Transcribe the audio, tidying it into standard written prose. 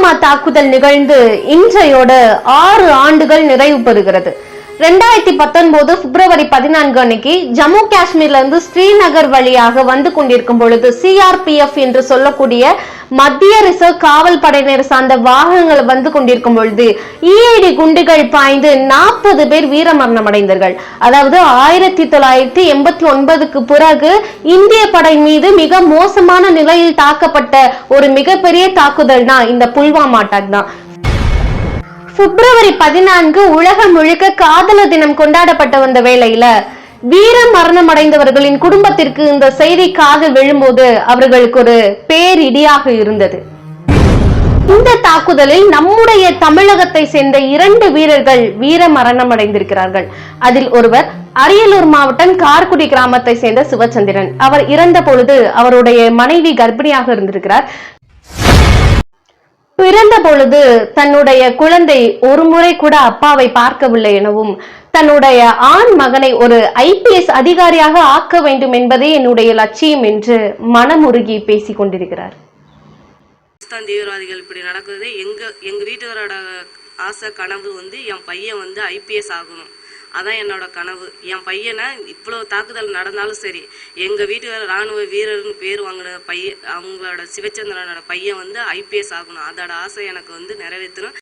புல்வாமா தாக்குதல் நிகழ்ந்து இன்றையோடு 6 ஆண்டுகள் நிறைவு பெறுகிறது. 2019 பிப்ரவரி 14 அன்னைக்கு ஜம்மு காஷ்மீர்ல இருந்து ஸ்ரீநகர் வழியாக வந்து கொண்டிருக்கும் பொழுது சிஆர்பிஎஃப் என்று சொல்லக்கூடிய மத்திய ரிசர்வ் காவல் படையினர் சார்ந்த வாகனங்கள் வந்து கொண்டிருக்கும் பொழுது இஐடி குண்டுகள் பாய்ந்து 40 பேர் வீரமரணம் அடைந்தார்கள். அதாவது 1989க்கு பிறகு இந்திய படை மீது மிக மோசமான நிலையில் தாக்கப்பட்ட ஒரு மிகப்பெரிய தாக்குதல் தான் இந்த புல்வாமா அட்டாக் தான். பிப்ரவரி 14 உலகம் முழுக்க காதலர் தினம் கொண்டாடப்பட்ட வந்த வேளையில வீர மரணம் அடைந்தவர்களின் குடும்பத்திற்கு இந்த செய்தி காது விழும்போது அவர்களுக்கு ஒரு பேரிடியாக இருந்தது. இந்த தாக்குதலில் நம்முடைய தமிழகத்தை சேர்ந்த 2 வீரர்கள் வீர மரணம் அடைந்திருக்கிறார்கள். அதில் ஒருவர் அரியலூர் மாவட்டம் கார்குடி கிராமத்தை சேர்ந்த சிவச்சந்திரன். அவர் இறந்த பொழுது அவருடைய மனைவி கர்ப்பிணியாக இருந்திருக்கிறார். பிறந்த பொழுது தன்னுடைய குழந்தை ஒரு முறை கூட அப்பாவை பார்க்கவில்லை எனவும் தன்னுடைய ஆண் மகனை ஒரு IPS அதிகாரியாக ஆக்க வேண்டும் என்பதே என்னுடைய லட்சியம் என்று மனமுருகி பேசிக் கொண்டிருக்கிறார். தீவிரவாதிகள் இப்படி நடக்குது. எங்க வீட்டுக்காரோட ஆசை கனவு என் பையன் IPS ஆகணும். அதான் என்னோட கனவு. என் பையனை இவ்வளோ தாக்குதல் நடந்தாலும் சரி, எங்கள் வீட்டுக்கார இராணுவ வீரர்னு பேர் வாங்கின பையன், அவங்களோட சிவச்சந்திரனோட பையன் IPS ஆகணும். அதோட ஆசை எனக்கு நிறைவேற்றணும்.